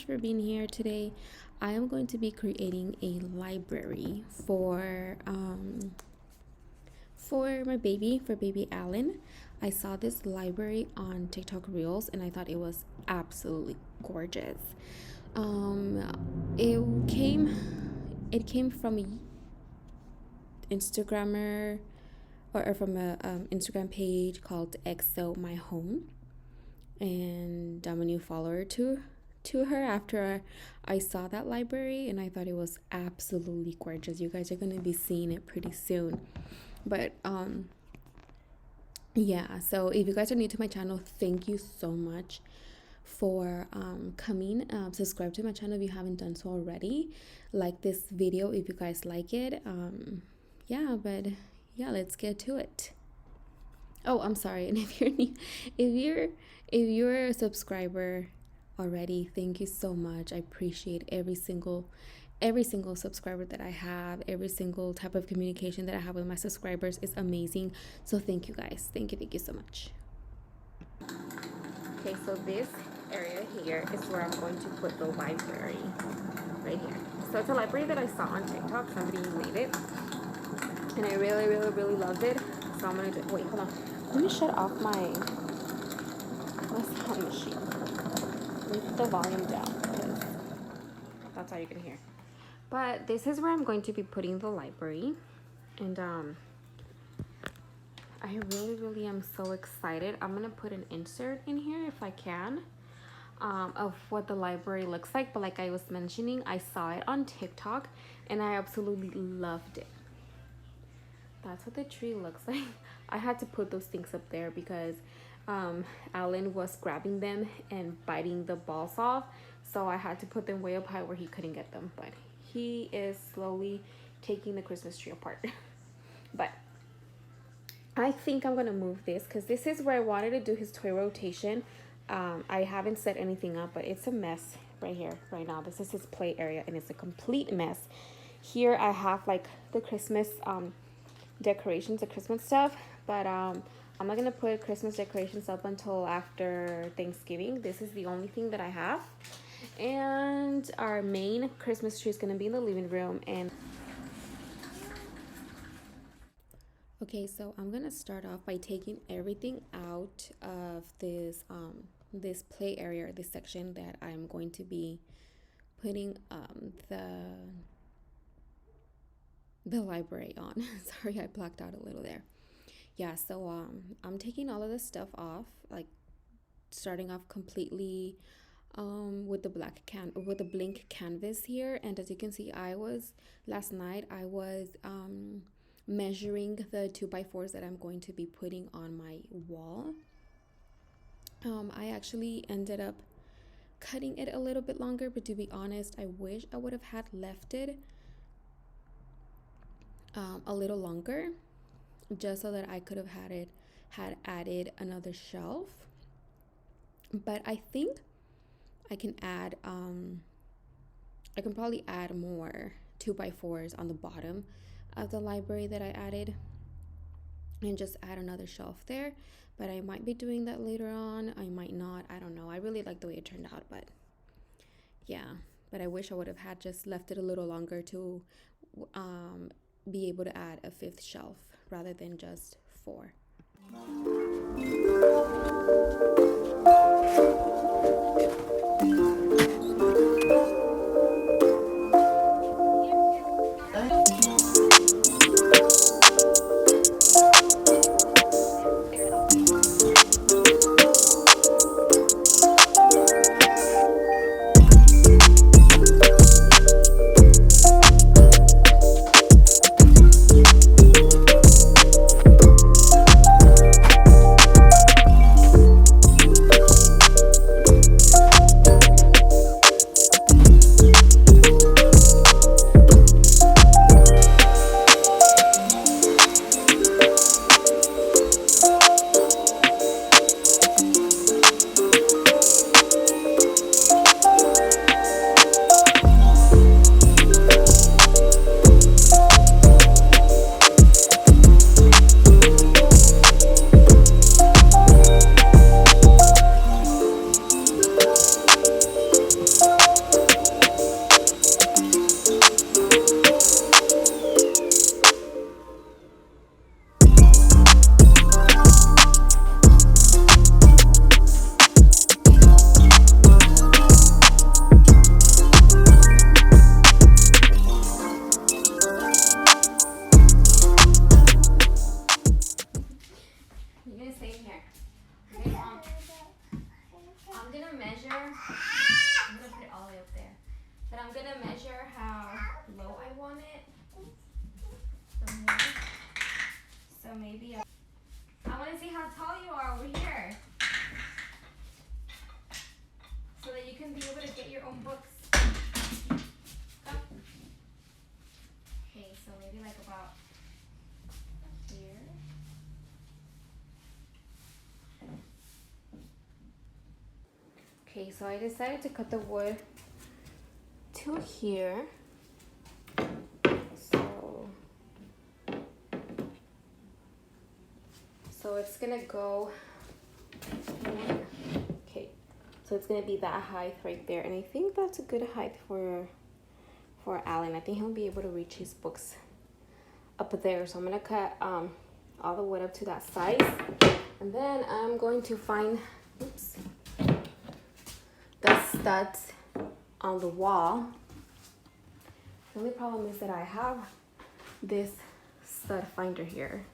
much for being here today. I am going to be creating a library for my baby, for baby Alan. I saw this library on TikTok Reels and I thought it was absolutely gorgeous. It came from a Instagrammer or from a Instagram page called XOmyhome, and I'm a new follower to her after I saw that library, and I thought it was absolutely gorgeous. You guys are going to be seeing it pretty soon. But yeah, so if you guys are new to my channel, thank you so much for coming. Subscribe to my channel if you haven't done so already. Like this video if you guys like it. Let's get to it. Oh, I'm sorry. And if you're new, if you're a subscriber already, thank you so much. I appreciate every single subscriber that I have. Every single type of communication that I have with my subscribers is amazing. So thank you guys. Thank you so much. Okay, so this area here is where I'm going to put the library, right here. So it's a library that I saw on TikTok. Somebody made it and I really loved it. So I'm gonna wait, hold on. Let me shut off my sound machine. Let me put the volume down because that's all you can hear. But this is where I'm going to be putting the library, and I really am so excited. I'm gonna put an insert in here if I can, of what the library looks like. But like I was mentioning, I saw it on TikTok and I absolutely loved it. That's what the tree looks like. I had to put those things up there because Alan was grabbing them and biting the balls off, so I had to put them way up high where he couldn't get them. But he is slowly taking the Christmas tree apart. But I think I'm gonna move this because this is where I wanted to do his toy rotation. I haven't set anything up, but it's a mess right here right now. This is his play area and it's a complete mess. Here I have like the Christmas decorations, the Christmas stuff, but I'm not gonna put Christmas decorations up until after Thanksgiving. This is the only thing that I have, and our main Christmas tree is gonna be in the living room. And okay, so I'm gonna start off by taking everything out of this this play area, this section that I'm going to be putting the library on. Sorry, I blacked out a little there. Yeah, so I'm taking all of this stuff off, like starting off completely with the blank canvas here. And as you can see, last night I was measuring the 2x4s that I'm going to be putting on my wall. I actually ended up cutting it a little bit longer, but to be honest, I wish I would have had left it a little longer, just so that I could have had added another shelf. But I think I can add I can probably add more 2x4s on the bottom of the library that I added and just add another shelf there. But I might be doing that later on. I might not. I don't know. I really like the way it turned out, but yeah. But I wish I would have had just left it a little longer to be able to add a 5th shelf rather than just 4. I want to see how tall you are over here, so that you can be able to get your own books. Up. Okay, so maybe like about here. Okay, so I decided to cut the wood to here. So it's gonna go, okay, so it's gonna be that height right there, and I think that's a good height for Alan. I think he'll be able to reach his books up there. So I'm gonna cut all the wood up to that size, and then I'm going to find, oops, the studs on the wall. The only problem is that I have this stud finder here,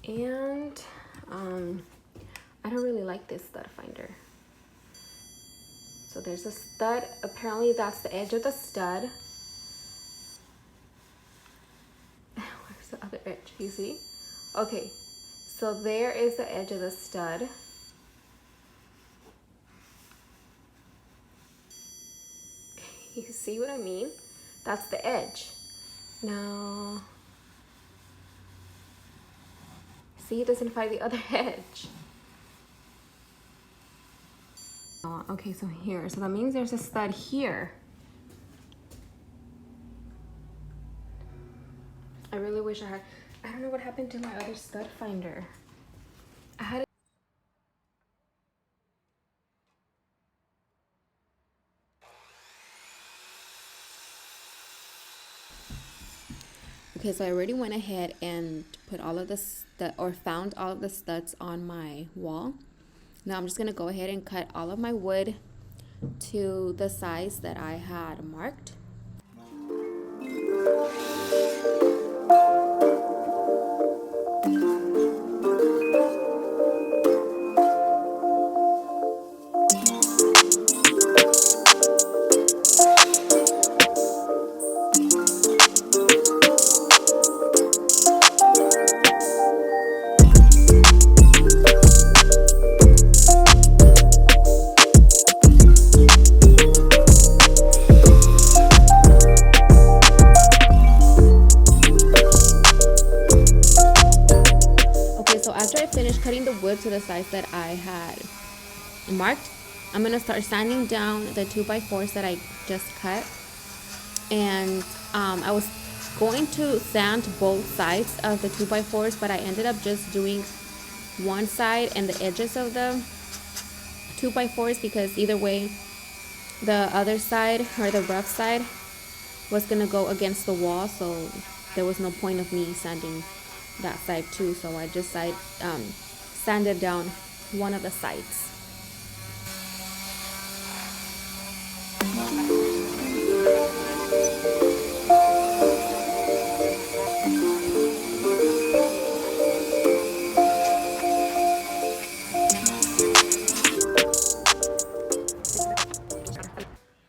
and I don't really like this stud finder. So there's a stud, apparently that's the edge of the stud. Where's the other edge, you see? Okay, so there is the edge of the stud. You see what I mean? That's the edge. Now, see, it doesn't find the other edge. Okay, so here, so that means there's a stud here. I really wish I don't know what happened to my other stud finder. I had Okay, so I already went ahead and put all of found all of the studs on my wall. Now I'm just gonna go ahead and cut all of my wood to the size that I had marked. Cutting the wood to the size that I had marked, I'm gonna start sanding down the 2x4s that I just cut. And I was going to sand both sides of the 2x4s, but I ended up just doing one side and the edges of the 2x4s, because either way the other side, or the rough side, was gonna go against the wall, so there was no point of me sanding that side too. So I just sanded down one of the sides.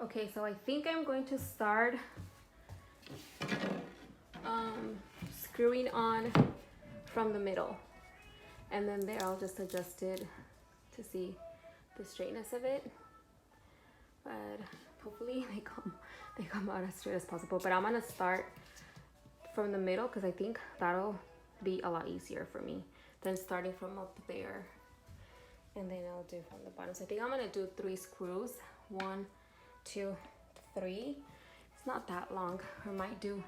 Okay, so I think I'm going to start screwing on from the middle, and then there I'll just adjust it to see the straightness of it, but hopefully they come out as straight as possible. But I'm gonna start from the middle because I think that'll be a lot easier for me than starting from up there, and then I'll do from the bottom. So I think I'm gonna do 3 screws, 1, 2, 3. It's not that long. I might do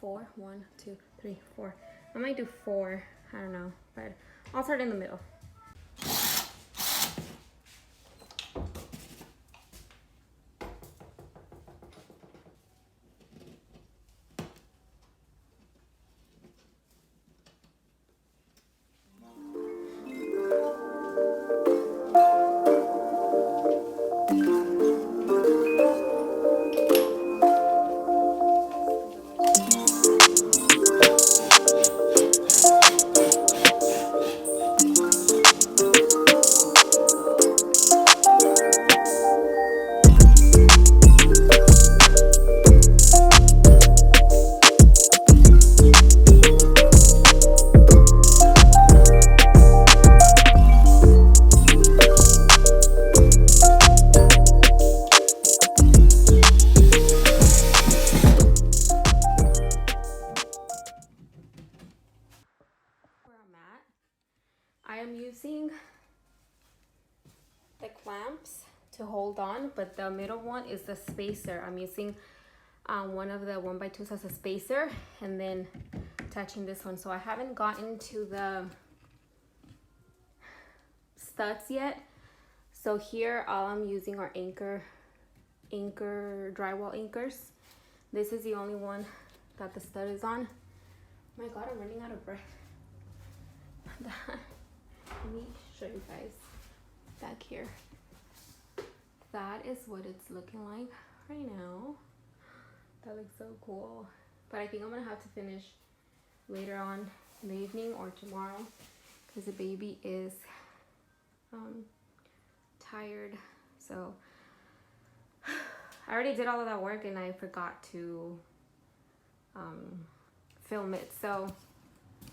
4. 1, 2, 3, 4. I might do 4. I don't know, but I'll start in the middle. hold on, but the middle one is the spacer. I'm using one of the 1x2s as a spacer and then attaching this one. So I haven't gotten to the studs yet. So here all I'm using are anchor drywall anchors. This is the only one that the stud is on. Oh my god, I'm running out of breath. Let me show you guys back here. That is what it's looking like right now. That looks so cool. But I think I'm gonna have to finish later on in the evening or tomorrow because the baby is tired. So I already did all of that work and I forgot to film it. So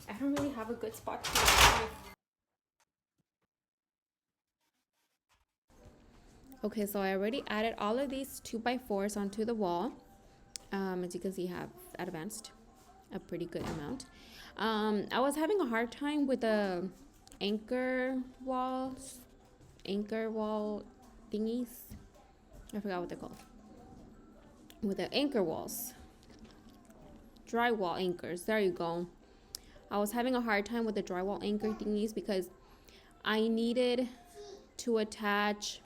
I don't really have a good spot to film. Okay, so I already added all of these 2x4s onto the wall. As you can see, I have advanced a pretty good amount. I was having a hard time with the anchor wall thingies. I forgot what they're called. With the anchor walls. Drywall anchors, there you go. I was having a hard time with the drywall anchor thingies because I needed to attach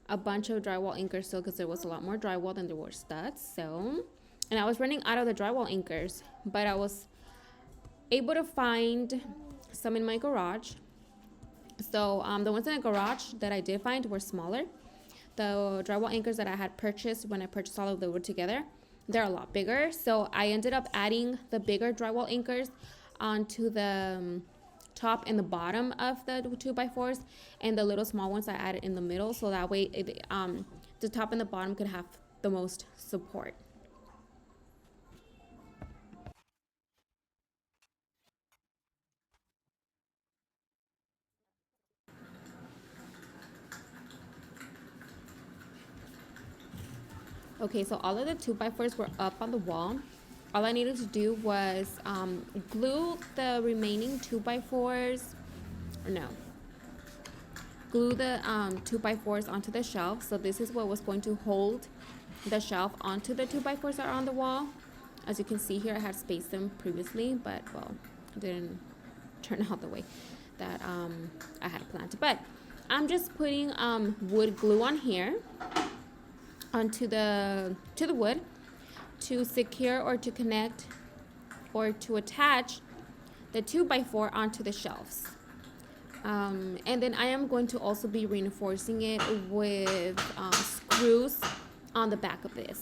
a bunch of drywall anchors still because there was a lot more drywall than there were studs. So, and I was running out of the drywall anchors, but I was able to find some in my garage. So the ones in the garage that I did find were smaller. The drywall anchors that I had purchased when I purchased all of the wood together, they're a lot bigger. So I ended up adding the bigger drywall anchors onto the top and the bottom of the 2x4s, and the little small ones I added in the middle, so that way the top and the bottom could have the most support. Okay, so all of the 2x4s were up on the wall. All I needed to do was glue the remaining 2x4s, or no, glue the 2x4s onto the shelf. So this is what was going to hold the shelf onto the 2x4s that are on the wall. As you can see here, I had spaced them previously, but well, it didn't turn out the way that I had planned. But I'm just putting wood glue on here onto the wood to secure or to connect or to attach the 2x4 onto the shelves. And then I am going to also be reinforcing it with screws on the back of this.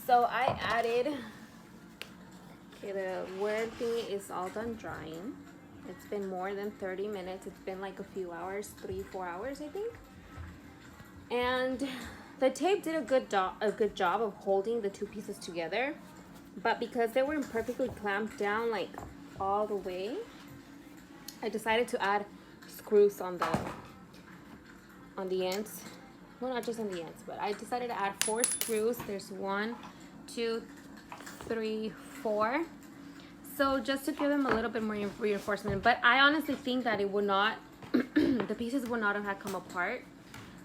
So I added, okay, the wood thingy is all done drying. It's been more than 30 minutes. It's been like a few hours, 3-4 hours, I think. And the tape did a good job of holding the two pieces together. But because they weren't perfectly clamped down like all the way, I decided to add screws on the ends. Well, not just on the ends, but I decided to add 4 screws. There's 1, 2, 3, 4. So just to give them a little bit more reinforcement. But I honestly think that it would not, the pieces would not have come apart.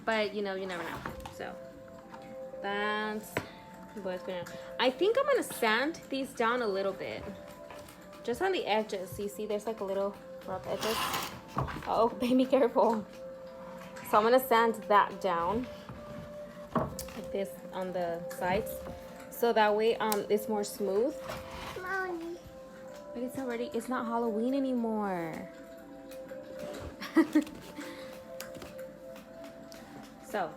But you know, you never know. So that's what's gonna. I think I'm gonna sand these down a little bit, just on the edges. You see, there's like a little rough edges. Oh, baby, careful. So I'm gonna sand that down like this on the sides, so that way it's more smooth. Mommy. But it's not Halloween anymore. So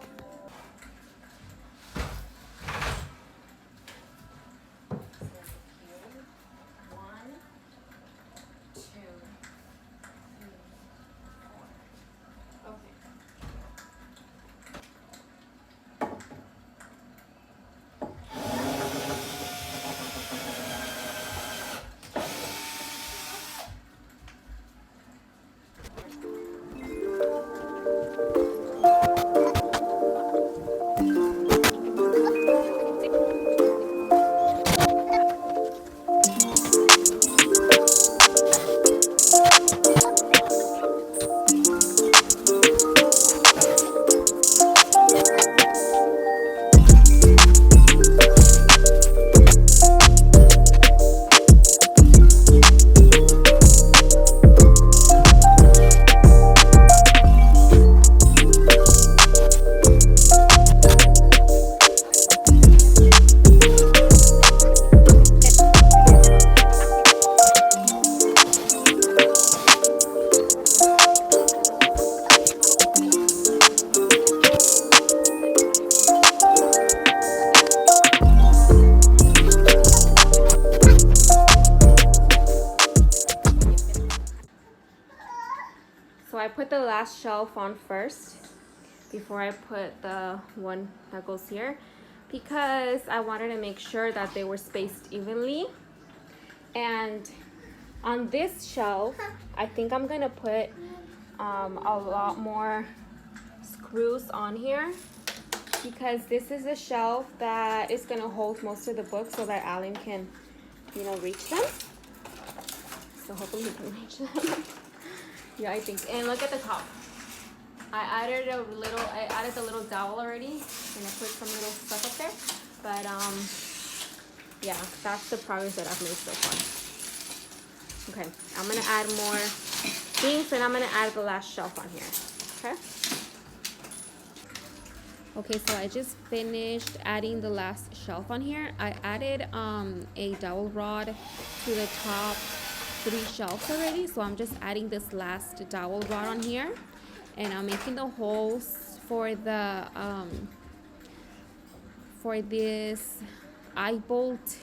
I put the last shelf on first before I put the one that goes here, because I wanted to make sure that they were spaced evenly. And on this shelf, I think I'm gonna put a lot more screws on here, because this is a shelf that is gonna hold most of the books so that Alan can, you know, reach them. So hopefully he can reach them. Yeah, I think. And look at the top. I added the little dowel already, and I put some little stuff up there. But yeah, that's the progress that I've made so far. Okay, I'm gonna add more things, and I'm gonna add the last shelf on here. Okay, so I just finished adding the last shelf on here. I added a dowel rod to the top 3 shelves already, so I'm just adding this last dowel rod on here, and I'm making the holes for the for this eye bolt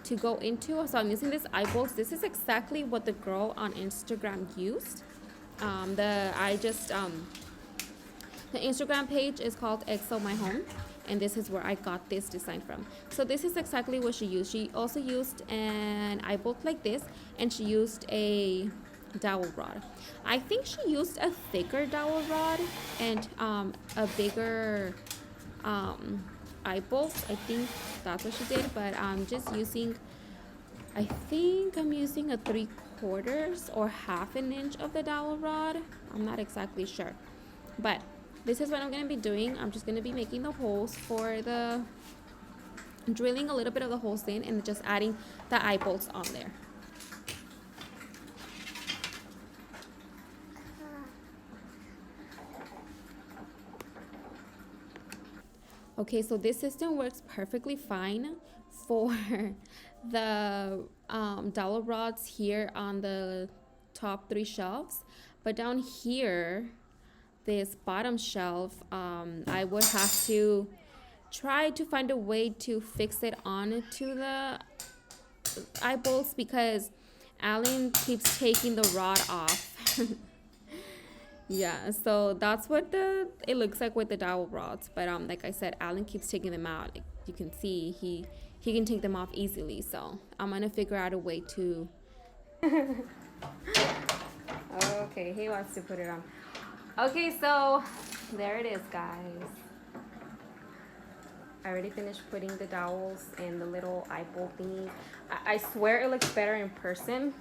to go into. So I'm using this eye bolts. This is exactly what the girl on Instagram used. The Instagram page is called XOmyhome, and this is where I got this design from. So this is exactly what she used. She also used an eye bolt like this, and she used a dowel rod. I think she used a thicker dowel rod and a bigger eye bolt. I think that's what she did, but I'm just using, I think I'm using a 3/4 or 1/2 inch of the dowel rod. I'm not exactly sure, but this is what I'm going to be doing. I'm just going to be making the holes for the, drilling a little bit of the holes in, and just adding the eye bolts on there. Okay, so this system works perfectly fine for the dowel rods here on the top 3 shelves, but down here, this bottom shelf, I would have to try to find a way to fix it onto the eye bolts, because Alan keeps taking the rod off. Yeah, so that's what it looks like with the dowel rods, but like I said, Alan keeps taking them out. Like you can see, he can take them off easily, so I'm gonna figure out a way to okay, he wants to put it on. Okay, so there it is, guys. I already finished putting the dowels and the little eye bolt thingy. I swear it looks better in person.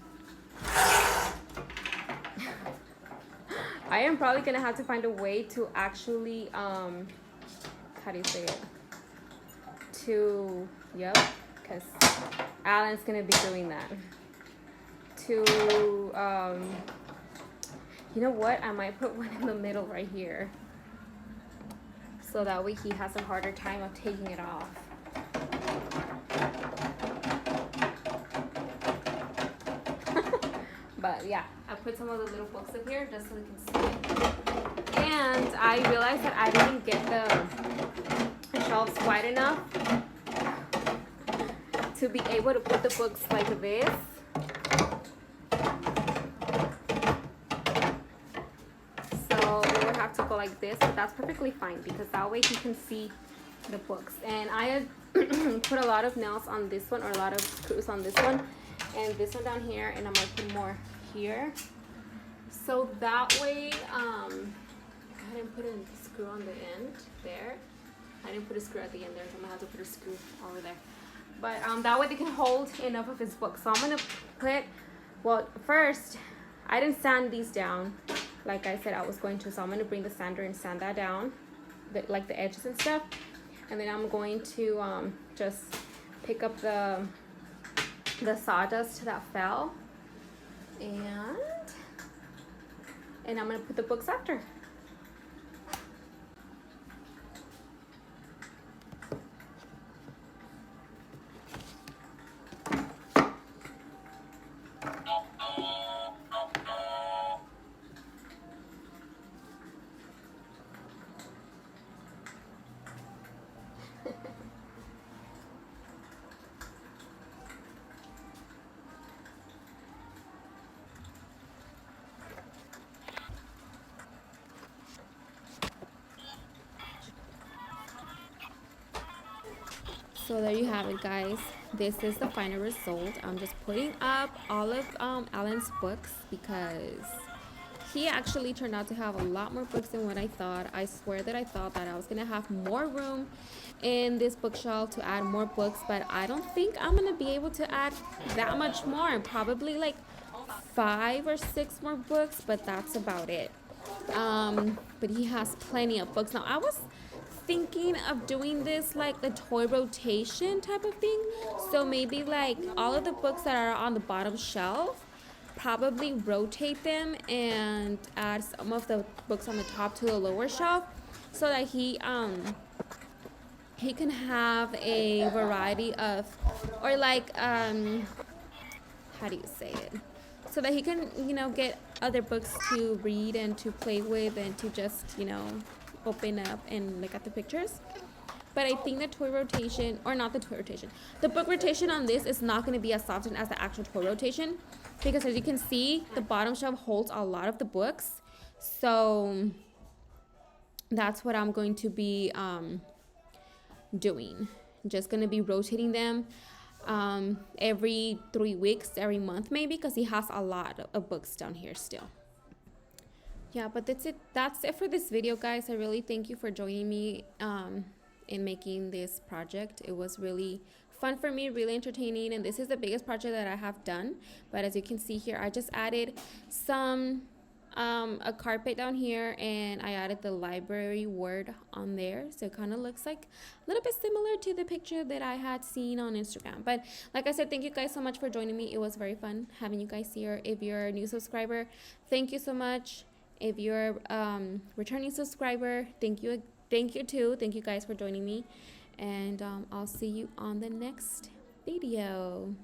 I am probably gonna have to find a way to actually how do you say it? Because Alan's gonna be doing that. To You know what? I might put one in the middle right here. So that way he has a harder time of taking it off. But yeah, I put some of the little books up here just so we can see it. And I realized that I didn't get the shelves wide enough to be able to put the books like this. So we would have to go like this, but that's perfectly fine because that way he can see the books. And I had put a lot of nails on this one, or a lot of screws on this one, and this one down here, and I'm gonna put more here. So that way, I didn't put a screw on the end there. I didn't put a screw at the end there, so I'm gonna have to put a screw over there. But that way they can hold enough of his books. So I'm gonna put, well, first, I didn't sand these down like I said I was going to. So I'm gonna bring the sander and sand that down, like the edges and stuff. And then I'm going to just pick up the sawdust that fell. And I'm gonna put the books after. So there you have it, guys. This is the final result. I'm just putting up all of Alan's books because he actually turned out to have a lot more books than what I thought. I swear that I thought that I was gonna have more room in this bookshelf to add more books, but I don't think I'm gonna be able to add that much more. Probably like 5 or 6 more books, but that's about it. But he has plenty of books. Now I was thinking of doing this like a toy rotation type of thing. So maybe like all of the books that are on the bottom shelf, probably rotate them and add some of the books on the top to the lower shelf, so that he can have a variety of, or like how do you say it, so that he can, you know, get other books to read and to play with and to just, you know, open up and look at the pictures. But I think the toy rotation, or not the toy rotation, the book rotation on this is not going to be as often as the actual toy rotation, because as you can see, the bottom shelf holds a lot of the books. So that's what I'm going to be doing. Just going to be rotating them every 3 weeks, every month maybe, because he has a lot of books down here still. Yeah, but that's it for this video, guys. I really thank you for joining me in making this project. It was really fun for me, really entertaining, and this is the biggest project that I have done. But as you can see here, I just added some a carpet down here, and I added the library word on there, so it kind of looks like a little bit similar to the picture that I had seen on Instagram. But like I said, thank you guys so much for joining me. It was very fun having you guys here. If you're a new subscriber, thank you so much. If you're returning subscriber, thank you too. Thank you guys for joining me, and I'll see you on the next video.